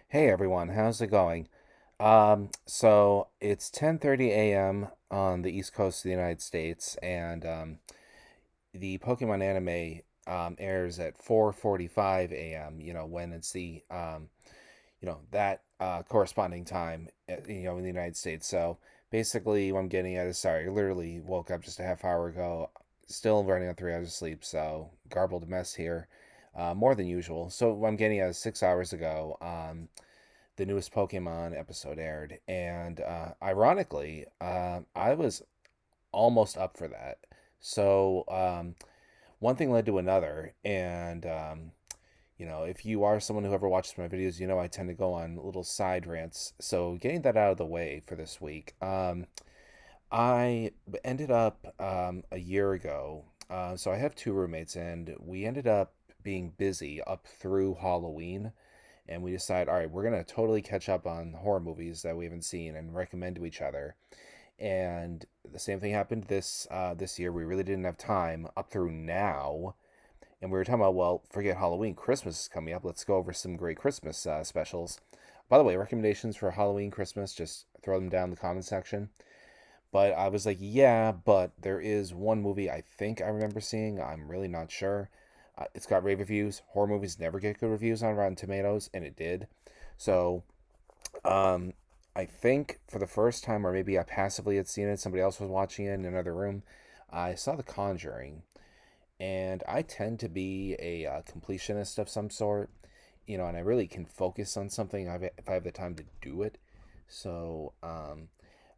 Hey everyone, how's it going? So it's 10:30 a.m. on the East Coast of the United States, and the Pokemon anime airs at 4:45 a.m. When it's the that corresponding time, in the United States. So basically, what I'm getting at is, sorry, I literally woke up just a half hour ago, still running on 3 hours of sleep, so garbled mess here, more than usual. So what I'm getting at is 6 hours ago. The newest Pokemon episode aired, and ironically, I was almost up for that. So one thing led to another, and if you are someone who ever watches my videos, I tend to go on little side rants. So getting that out of the way for this week, I ended up a year ago. So I have two roommates, and we ended up being busy up through Halloween, and we decided, all right, we're gonna totally catch up on horror movies that we haven't seen and recommend to each other. And the same thing happened this year. We really didn't have time up through now, and we were talking about, well, forget Halloween, Christmas is coming up. Let's go over some great Christmas specials. By the way, recommendations for Halloween, Christmas, just throw them down in the comment section. But I was like, yeah, but there is one movie I think I remember seeing. I'm really not sure. It's got rave reviews. Horror movies never get good reviews on Rotten Tomatoes, and it did. So, um, I think for the first time, or maybe I passively had seen it, somebody else was watching it in another room. I saw The Conjuring, and I tend to be a completionist of some sort, and I really can focus on something if I have the time to do it. So,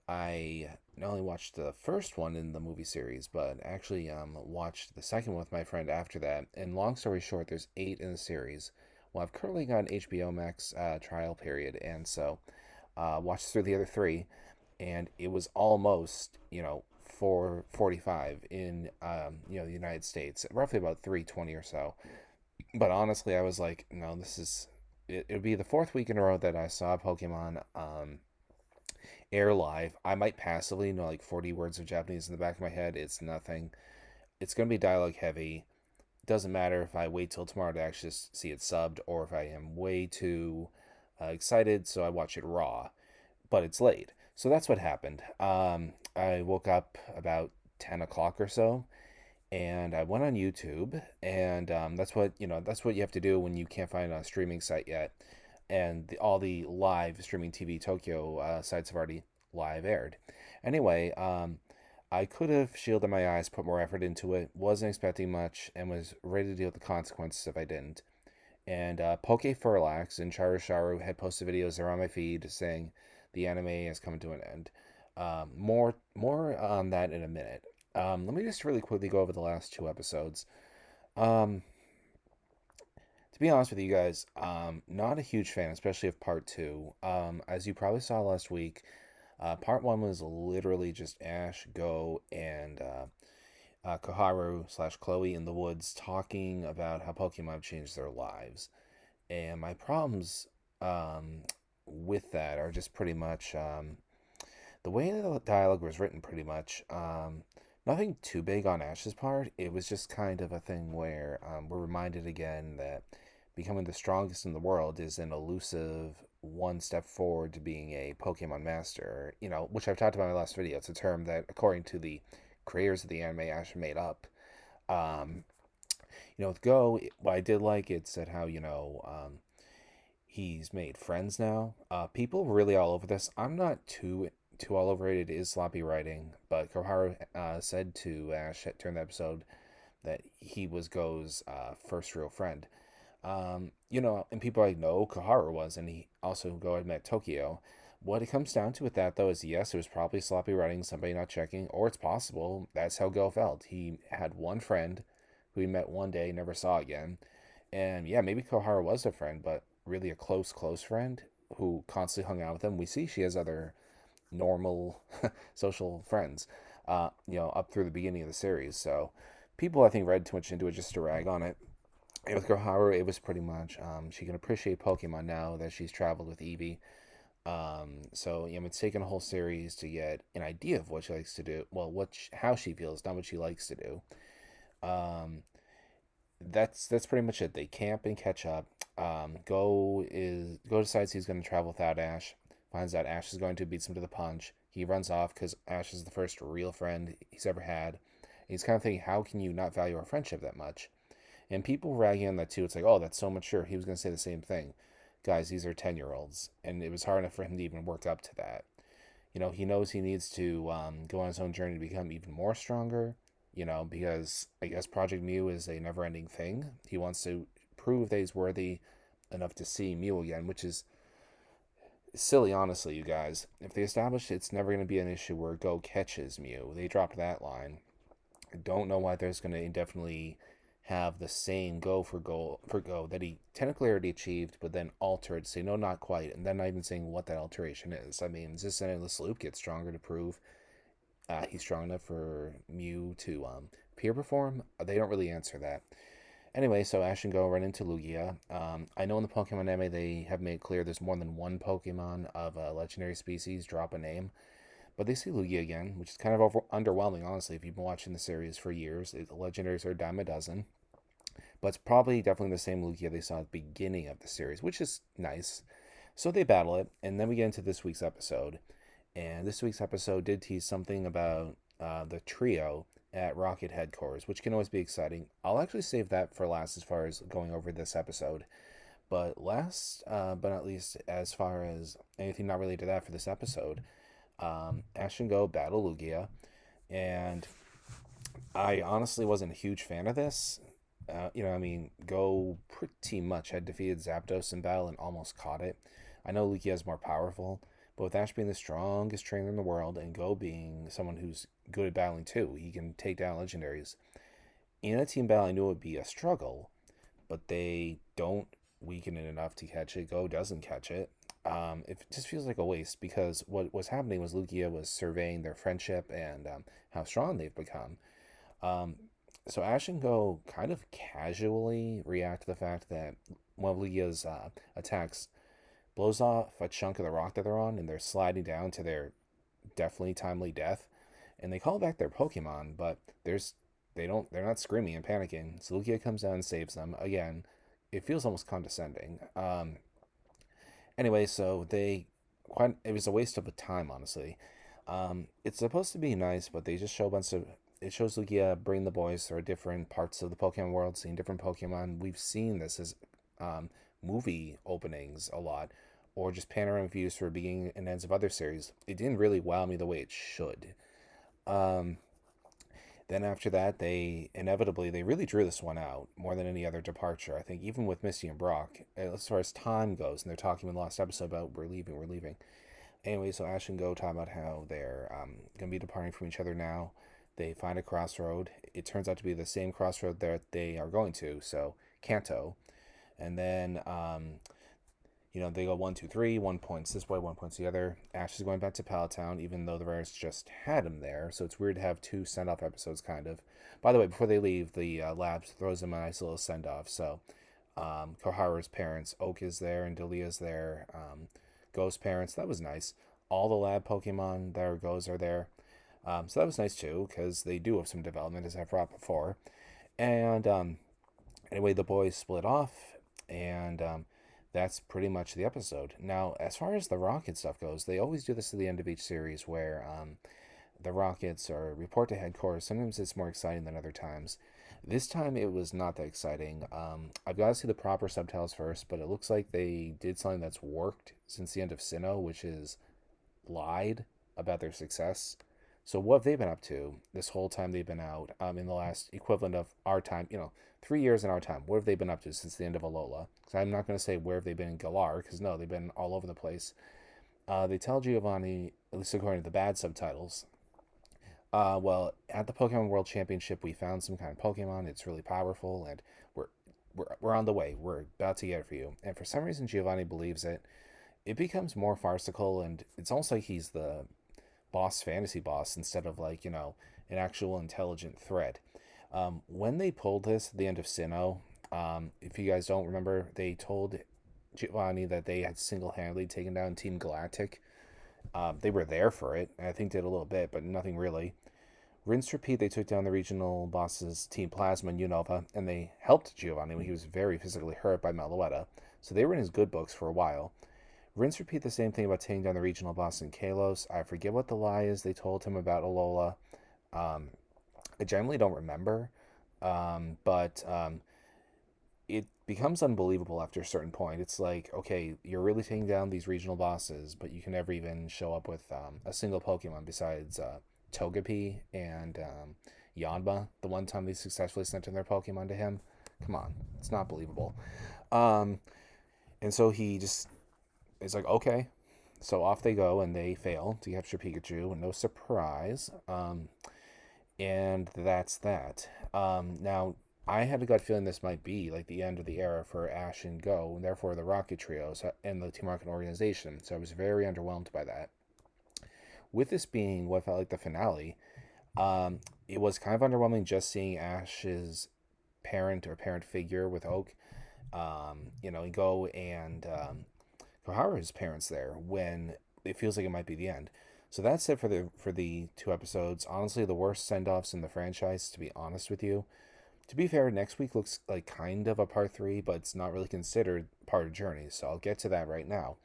I not only watched the first one in the movie series, but actually watched the second one with my friend after that. And long story short, there's eight in the series. Well, I've currently got an HBO Max trial period, and so watched through the other three, and it was almost 4:45 in the United States, roughly about 3:20 or so. But honestly, I was like, no, this is it. It'd be the fourth week in a row that I saw Pokemon air live. I might passively know like 40 words of Japanese in the back of my head. It's nothing. It's going to be dialogue heavy. Doesn't matter if I wait till tomorrow to actually see it subbed or if I am way too excited, so I watch it raw. But it's late. So that's what happened. I woke up about 10 o'clock or so, and I went on YouTube, and that's what you have to do when you can't find a streaming site yet, and all the live streaming TV Tokyo sites have already live aired. Anyway, I could have shielded my eyes, put more effort into it, wasn't expecting much, and was ready to deal with the consequences if I didn't. And Poke Furlax and Charu Sharu had posted videos there on my feed saying the anime is coming to an end. More on that in a minute. Let me just really quickly go over the last two episodes. Um, to be honest with you guys, not a huge fan, especially of part two. As you probably saw last week, part one was literally just Ash, Go, and Koharu slash Chloe in the woods talking about how Pokemon have changed their lives. And my problems with that are just pretty much the way the dialogue was written, pretty much. Nothing too big on Ash's part. It was just kind of a thing where we're reminded again that becoming the strongest in the world is an elusive one step forward to being a Pokemon master, which I've talked about in my last video. It's a term that, according to the creators of the anime, Ash made up. Um, with Go, what I did like, it said how, he's made friends now. People really all over this. I'm not too all over it. It is sloppy writing, but Koharu said to Ash during the episode that he was Go's first real friend. And people are like, no, Koharu was, and he also Go had met Tokyo. What it comes down to with that, though, is yes, it was probably sloppy writing, somebody not checking, or it's possible that's how Go felt. He had one friend who he met one day, never saw again. And yeah, maybe Koharu was a friend, but really a close friend who constantly hung out with him. We see she has other normal social friends, up through the beginning of the series. So people, I think, read too much into it just to rag on it. And with Koharu, it was pretty much she can appreciate Pokemon now that she's traveled with Eevee. So it's taken a whole series to get an idea of what she likes to do. Well, how she feels, not what she likes to do. Um, that's pretty much it. They camp and catch up. Go decides he's going to travel without Ash. Finds out Ash is going to beat him to the punch. He runs off because Ash is the first real friend he's ever had. He's kind of thinking, how can you not value our friendship that much? And people ragging on that too. It's like, oh, that's so mature. He was going to say the same thing. Guys, these are 10-year-olds, and it was hard enough for him to even work up to that. He knows he needs to go on his own journey to become even more stronger. Because I guess Project Mew is a never-ending thing. He wants to prove that he's worthy enough to see Mew again, which is silly, honestly, you guys. If they establish it's never going to be an issue where Go catches Mew, they dropped that line. I don't know why there's going to indefinitely have the same Go that he technically already achieved, but then altered, say no, not quite, and then not even saying what that alteration is. I mean, is this an endless loop? Get stronger to prove he's strong enough for Mew to peer perform? They don't really answer that. Anyway, so Ash and Go run into Lugia. I know in the Pokemon anime they have made clear there's more than one Pokemon of a legendary species drop a name, but they see Lugia again, which is kind of underwhelming, honestly, if you've been watching the series for years. The legendaries are a dime a dozen, but it's probably definitely the same Lugia they saw at the beginning of the series, which is nice. So they battle it, and then we get into this week's episode. And this week's episode did tease something about the trio at Rocket headquarters, which can always be exciting. I'll actually save that for last as far as going over this episode. But last but not least, as far as anything not related to that for this episode, Ash and Go battle Lugia. And I honestly wasn't a huge fan of this. Go pretty much had defeated Zapdos in battle and almost caught it. I know Lugia is more powerful, but with Ash being the strongest trainer in the world and Go being someone who's good at battling too, he can take down legendaries. In a team battle, I knew it would be a struggle, but they don't weaken it enough to catch it. Go doesn't catch it. It just feels like a waste because what was happening was Lugia was surveying their friendship and how strong they've become. Um, so Ash and Go kind of casually react to the fact that one of Lugia's attacks blows off a chunk of the rock that they're on, and they're sliding down to their definitely timely death. And they call back their Pokemon, but they're not screaming and panicking. So Lugia comes down and saves them. Again, it feels almost condescending. Anyway, so it was a waste of a time, honestly. It's supposed to be nice, but they just show a bunch of it shows Lugia bring the boys through different parts of the Pokemon world, seeing different Pokemon. We've seen this as movie openings a lot, or just panoramic views for beginning and ends of other series. It didn't really wow me the way it should. Um, then after that, they really drew this one out more than any other departure. I think even with Misty and Brock, as far as time goes, and they're talking in the last episode about we're leaving, we're leaving. Anyway, so Ash and Go talk about how they're gonna be departing from each other now. They find a crossroad. It turns out to be the same crossroad that they are going to, so Kanto. And then they go 1, 2, 3. 1 points this way, 1 points the other. Ash is going back to Palatown, even though the Rares just had him there. So it's weird to have two send-off episodes, kind of. By the way, before they leave, the Labs throws them a nice little send-off. So Koharu's parents, Oak is there, and Delia's there. Go's parents, that was nice. All the lab Pokemon that are Go's are there. So that was nice too, because they do have some development, as I've brought before. And anyway, the boys split off, and that's pretty much the episode. Now, as far as the Rocket stuff goes, they always do this at the end of each series where the Rockets are report to headquarters. Sometimes it's more exciting than other times. This time it was not that exciting. I've got to see the proper subtitles first, but it looks like they did something that's worked since the end of Sinnoh, which is lied about their success. So what have they been up to this whole time they've been out in the last equivalent of our time, 3 years in our time? What have they been up to since the end of Alola? Because I'm not going to say where have they been in Galar, because no, they've been all over the place. They tell Giovanni, at least according to the bad subtitles, well, at the Pokemon World Championship, we found some kind of Pokemon. It's really powerful, and we're on the way. We're about to get it for you. And for some reason, Giovanni believes it. It becomes more farcical, and it's almost like he's the fantasy boss instead of an actual intelligent threat. When they pulled this at the end of Sinnoh, if you guys don't remember, they told Giovanni that they had single-handedly taken down Team Galactic. They were there for it, and I think did a little bit, but nothing really. Rinse repeat, they took down the regional bosses, Team Plasma and Unova, and they helped Giovanni when he was very physically hurt by Meloetta. So they were in his good books for a while. Rinse repeat the same thing about taking down the regional boss in Kalos. I forget what the lie is they told him about Alola. Um, I generally don't remember, but it becomes unbelievable after a certain point. It's like, okay, you're really taking down these regional bosses, but you can never even show up with a single Pokemon besides Togepi and Yanma. The one time they successfully sent in their Pokemon to him. Come on, it's not believable. Um, and so he just is like, okay. So off they go, and they fail to capture Pikachu. No surprise. And that's that. Now, I had a gut feeling this might be like the end of the era for Ash and Go, and therefore the Rocket Trios and the Team Rocket organization. So I was very underwhelmed by that. With this being what felt like the finale, it was kind of underwhelming just seeing Ash's parent or parent figure with Oak, and Go and Koharu's parents there when it feels like it might be the end. So that's it for the two episodes. Honestly, the worst send offs in the franchise, to be honest with you. To be fair, next week looks like kind of a part three, but it's not really considered part of Journey, so I'll get to that right now.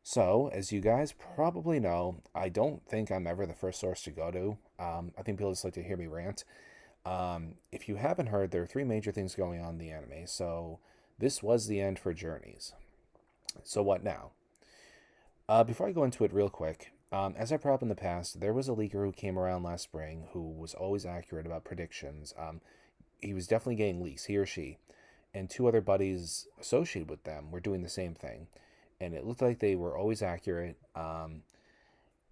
So, as you guys probably know, I don't think I'm ever the first source to go to. I think people just like to hear me rant. If you haven't heard, there are three major things going on in the anime, so this was the end for Journeys. So, what now? Before I go into it real quick, as I brought up in the past, there was a leaker who came around last spring who was always accurate about predictions. He was definitely getting leaks, he or she, and two other buddies associated with them were doing the same thing, and it looked like they were always accurate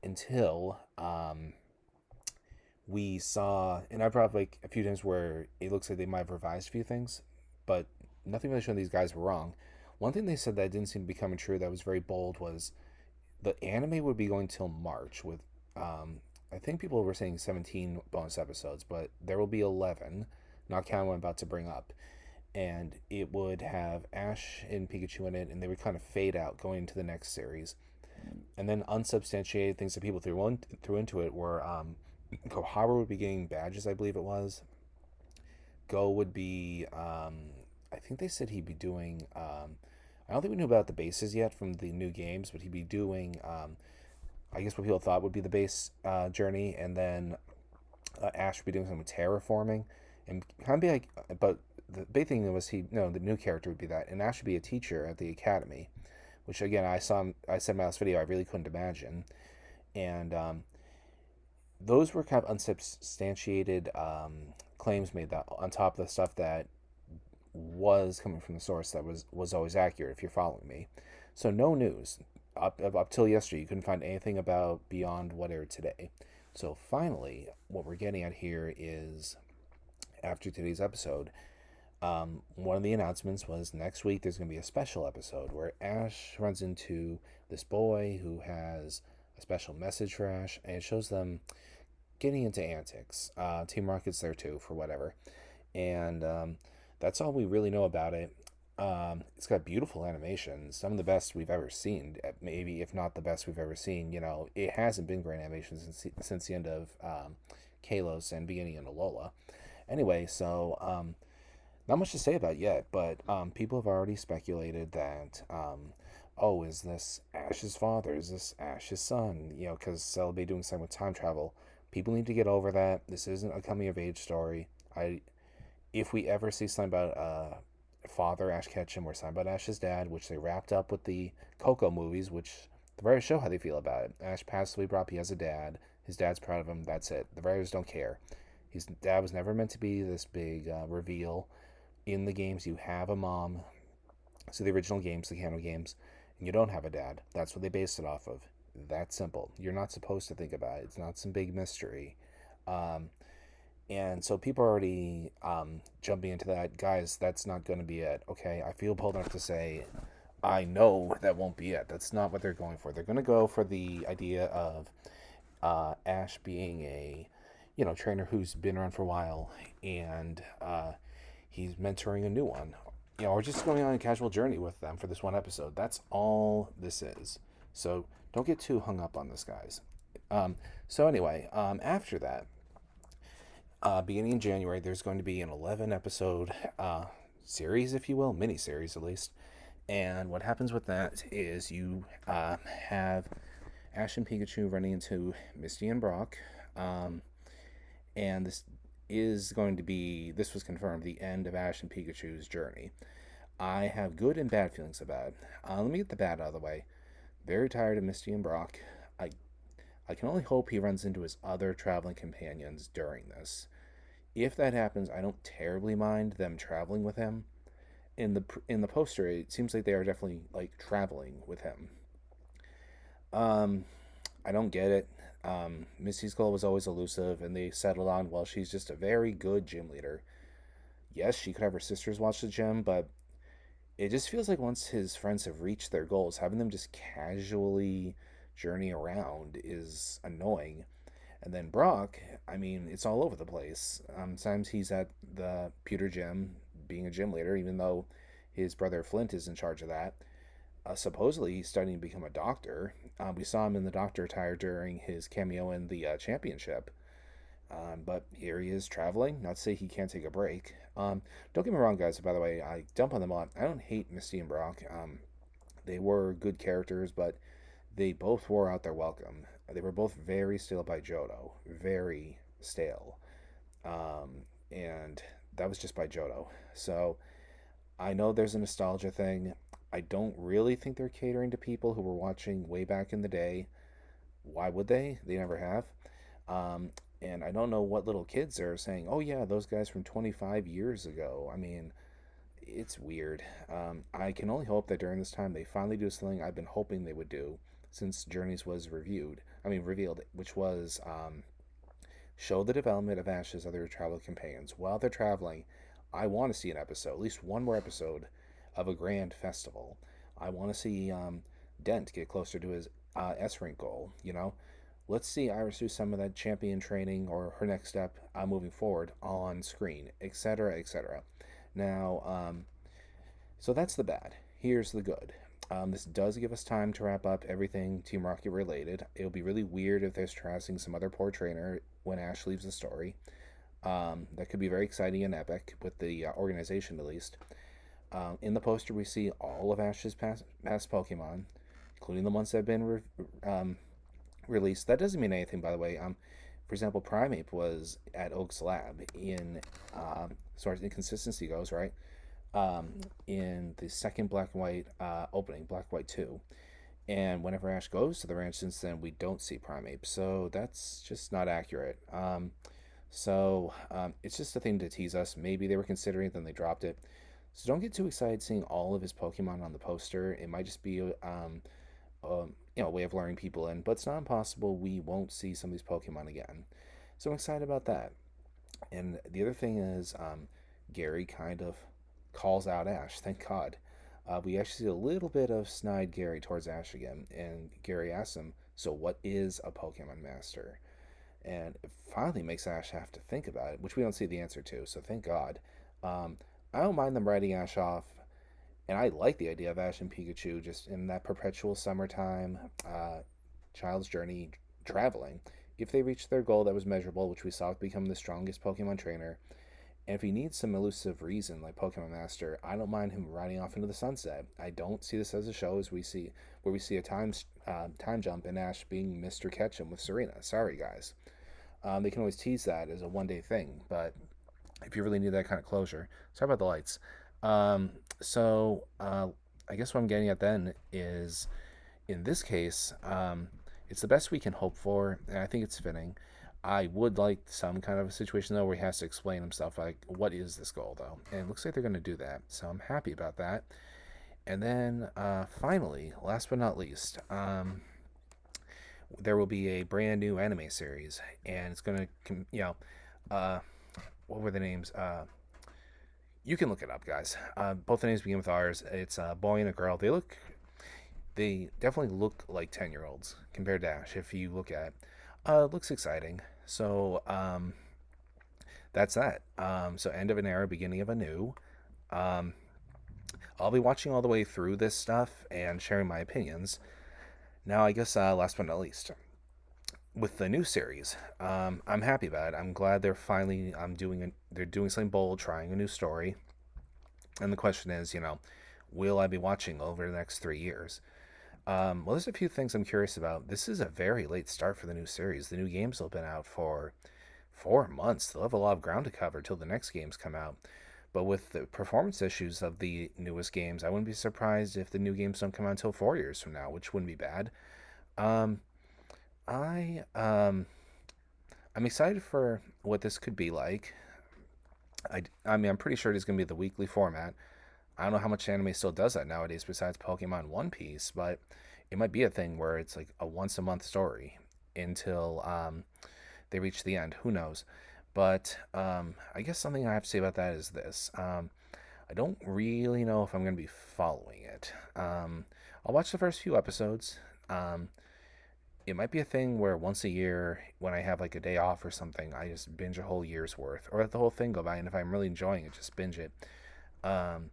until we saw, and I brought up like a few times where it looks like they might have revised a few things, but nothing really showing these guys were wrong. One thing they said that didn't seem to be coming true that was very bold was the anime would be going till March with, I think people were saying 17 bonus episodes, but there will be 11, not counting what I'm about to bring up. And it would have Ash and Pikachu in it, and they would kind of fade out going into the next series. And then unsubstantiated things that people threw into it were Koharu would be getting badges, I believe it was. Go would be, I think they said he'd be doing, I don't think we knew about the bases yet from the new games, but he'd be doing, I guess what people thought would be the base journey, and then Ash would be doing some terraforming, and kind of be like, but the big thing was the new character would be that, and Ash would be a teacher at the academy, which again I said in my last video I really couldn't imagine, and those were kind of unsubstantiated claims made that on top of the stuff that was coming from the source that was always accurate, if you're following me. So no news up till yesterday. You couldn't find anything about beyond what aired today. So finally, what we're getting at here is after today's episode, one of the announcements was next week there's going to be a special episode where Ash runs into this boy who has a special message for Ash, and it shows them getting into antics. Team Rocket's there too for whatever, and that's all we really know about it. It's got beautiful animation, some of the best we've ever seen, maybe if not the best we've ever seen. It hasn't been great animation since the end of Kalos and beginning in Alola. Anyway, so not much to say about it yet, but people have already speculated that, oh, is this Ash's father? Is this Ash's son? Because they'll be doing something with time travel. People need to get over that. This isn't a coming of age story. If we ever see something about father Ash Ketchum or something about Ash's dad, which they wrapped up with the Coco movies, which the writers show how they feel about it. Ash passed away, brought up he has a dad. His dad's proud of him. That's it. The writers don't care. His dad was never meant to be this big reveal. In the games, you have a mom. So the original games, the canon games, and you don't have a dad. That's what they based it off of. That simple. You're not supposed to think about it. It's not some big mystery. And so people are already jumping into that. Guys, that's not going to be it. Okay, I feel bold enough to say I know that won't be it. That's not what they're going for. They're going to go for the idea of Ash being a trainer who's been around for a while, and he's mentoring a new one, or just going on a casual journey with them for this one episode. That's all this is. So don't get too hung up on this, guys. So anyway, after that, beginning in January, there's going to be an 11 episode series, if you will, mini series at least, And what happens with that is you have Ash and Pikachu running into Misty and Brock. Um, and this was confirmed, the end of Ash and Pikachu's journey. I have good and bad feelings about it. Let me get the bad out of the way. Very tired of Misty and Brock. I I can only hope he runs into his other traveling companions during this. If that happens, I don't terribly mind them traveling with him. In the poster, it seems like they are definitely like traveling with him. Um, I don't get it. Misty's goal was always elusive, and they settled on, well, she's just a very good gym leader. Yes, she could have her sisters watch the gym, but it just feels like once his friends have reached their goals, having them just casually journey around is annoying. And then Brock, I mean, it's all over the place. Sometimes he's at the pewter gym being a gym leader, even though his brother Flint is in charge of that. Supposedly, he's starting to become a doctor. We saw him in the doctor attire during his cameo in the championship. But here he is traveling. Not to say he can't take a break. Don't get me wrong, guys. By the way, I dump on them a lot. I don't hate Misty and Brock. They were good characters, but they both wore out their welcome. They were both very stale by Johto. Very stale. And that was just by Johto. So I know there's a nostalgia thing. I don't really think they're catering to people who were watching way back in the day. Why would they? They never have. Um, and I don't know what little kids are saying, oh, yeah, those guys from 25 years ago. I mean, it's weird. I can only hope that during this time they finally do something I've been hoping they would do since Journeys was revealed, which was show the development of Ash's other travel companions. While they're traveling, I want to see an episode, at least one more episode of a grand festival. I want to see Dent get closer to his S rank goal. Let's see Iris do some of that champion training or her next step moving forward on screen, etc., etc. Now, so that's the bad. Here's the good. This does give us time to wrap up everything Team Rocket related. It'll be really weird if there's trashing some other poor trainer when Ash leaves the story. That could be very exciting and epic with the organization, at least. In the poster, we see all of Ash's past Pokemon, including the ones that have been released. That doesn't mean anything, by the way. For example, Primeape was at Oak's lab as far as inconsistency goes, right? In the second Black and White opening, Black White 2. And whenever Ash goes to the ranch since then, we don't see Primeape. So that's just not accurate. It's just a thing to tease us. Maybe they were considering it, then they dropped it. So don't get too excited seeing all of his Pokemon on the poster. It might just be a way of luring people in, but it's not impossible we won't see some of these Pokemon again. So I'm excited about that. And the other thing is, Gary kind of calls out Ash. Thank God. We actually see a little bit of snide Gary towards Ash again, and Gary asks him, "So what is a Pokemon Master?" And it finally makes Ash have to think about it, which we don't see the answer to. So thank God. Um, I don't mind them writing Ash off, and I like the idea of Ash and Pikachu just in that perpetual summertime child's journey traveling. If they reach their goal that was measurable, which we saw become the strongest Pokemon trainer, and if he needs some elusive reason like Pokemon Master, I don't mind him riding off into the sunset. I don't see this as a show as we see where we see a time jump and Ash being Mr. Ketchum with Serena. Sorry, guys. They can always tease that as a one-day thing, but if you really need that kind of closure, sorry about the lights. Um, I guess what I'm getting at then is, in this case, it's the best we can hope for, and I think it's fitting. I would like some kind of a situation though where he has to explain himself, like what is this goal though, and it looks like they're going to do that, so I'm happy about that. And then finally, last but not least, there will be a brand new anime series, and it's going to, uh, what were the names? You can look it up, guys. Both the names begin with R's. It's a boy and a girl. They definitely look like 10-year-olds compared to Ash. If you look at it, it looks exciting. So that's that. So end of an era, beginning of a new. Um, I'll be watching all the way through this stuff and sharing my opinions. Now, I guess last but not least, with the new series, I'm happy about it. I'm glad they're finally they're doing something bold, trying a new story. And the question is, will I be watching over the next 3 years? Well, there's a few things I'm curious about. This is a very late start for the new series. The new games have been out for 4 months. They'll have a lot of ground to cover till the next games come out. But with the performance issues of the newest games, I wouldn't be surprised if the new games don't come out until 4 years from now, which wouldn't be bad. Um, I I'm excited for what this could be like. I mean, I'm pretty sure it is going to be the weekly format. I don't know how much anime still does that nowadays besides Pokemon One Piece, but it might be a thing where it's like a once a month story until they reach the end. Who knows? But I guess something I have to say about that is this. I don't really know if I'm going to be following it. I'll watch the first few episodes. Um, it might be a thing where once a year, when I have like a day off or something, I just binge a whole year's worth, or let the whole thing go by. And if I'm really enjoying it, just binge it. Um,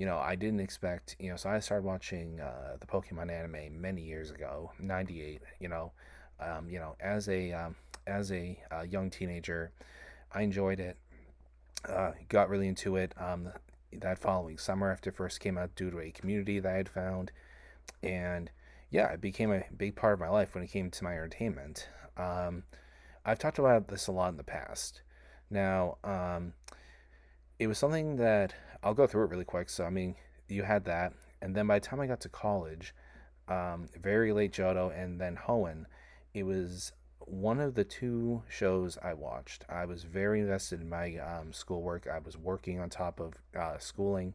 I didn't expect, so I started watching the Pokemon anime many years ago, '98. As a young teenager, I enjoyed it. Got really into it. That following summer, after it first came out, due to a community that I had found, and yeah, it became a big part of my life when it came to my entertainment. Um, I've talked about this a lot in the past. Now, it was something that I'll go through it really quick. So, I mean, you had that, and then by the time I got to college, very late Johto and then Hoenn, it was one of the two shows I watched. I was very invested in my schoolwork. I was working on top of schooling,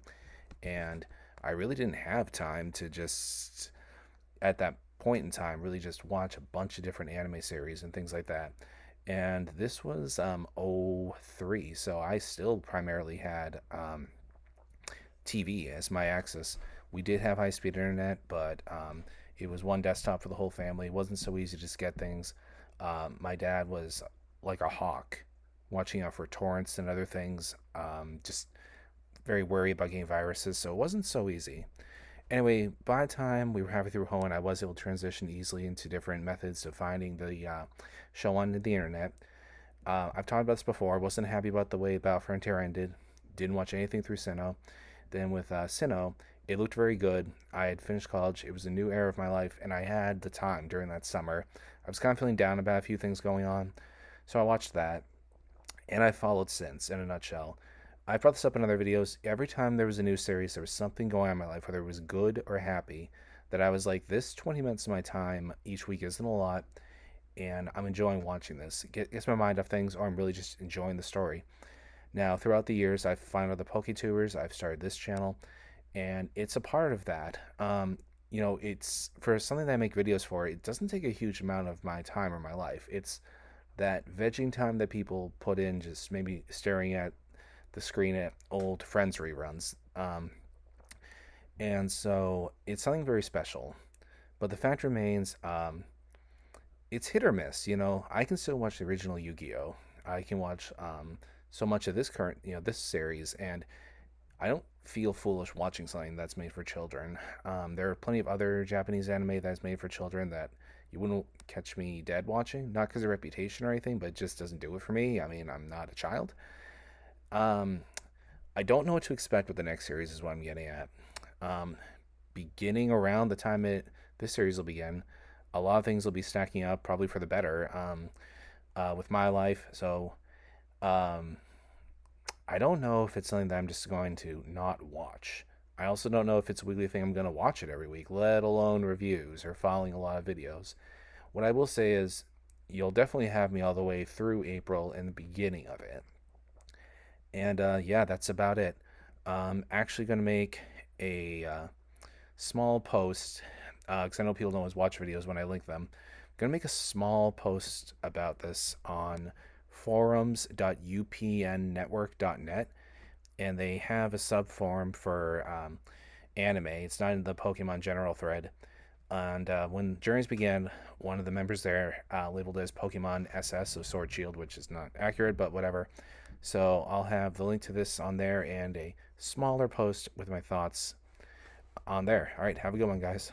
and I really didn't have time to just, at that point in time, really just watch a bunch of different anime series and things like that. And this was '03, so I still primarily had TV as my access. We did have high speed internet, but it was one desktop for the whole family. It wasn't so easy to just get things. My dad was like a hawk, watching out for torrents and other things. Just very worried about getting viruses, so it wasn't so easy. Anyway, by the time we were halfway through Hoenn, I was able to transition easily into different methods of finding the show on the internet. I've talked about this before. I wasn't happy about the way Battle Frontier ended. Didn't watch anything through Sinnoh. Then with Sinnoh, it looked very good. I had finished college. It was a new era of my life, and I had the time during that summer. I was kind of feeling down about a few things going on, so I watched that, and I followed since, in a nutshell. I brought this up in other videos. Every time there was a new series, there was something going on in my life, whether it was good or happy, that I was like, this 20 minutes of my time each week isn't a lot, and I'm enjoying watching this. It gets my mind off things, or I'm really just enjoying the story. Now, throughout the years, I've found other PokeTubers. I've started this channel, and it's a part of that. It's for something that I make videos for. It doesn't take a huge amount of my time or my life. It's that vegging time that people put in, just maybe staring at the screen at old Friends reruns. And so it's something very special. But the fact remains, it's hit or miss. I can still watch the original Yu-Gi-Oh. I can watch so much of this current, this series, and I don't feel foolish watching something that's made for children. There are plenty of other Japanese anime that's made for children that you wouldn't catch me dead watching, not because of reputation or anything, but it just doesn't do it for me. I mean, I'm not a child. Um, I don't know what to expect with the next series, is what I'm getting at. Um, Beginning around the time this series will begin, a lot of things will be stacking up, probably for the better, with my life. So um, I don't know if it's something that I'm just going to not watch. I also don't know if it's a weekly thing I'm going to watch it every week, let alone reviews or following a lot of videos. What I will say is, you'll definitely have me all the way through April and the beginning of it. And yeah, that's about it. I'm actually going to make a small post, because I know people don't always watch videos when I link them. I'm going to make a small post about this on forums.upnnetwork.net, and they have a subforum for anime. It's not in the Pokemon general thread. And when Journeys began, one of the members there labeled it as Pokemon SS, so Sword Shield, which is not accurate, but whatever. So I'll have the link to this on there and a smaller post with my thoughts on there. All right, have a good one, guys.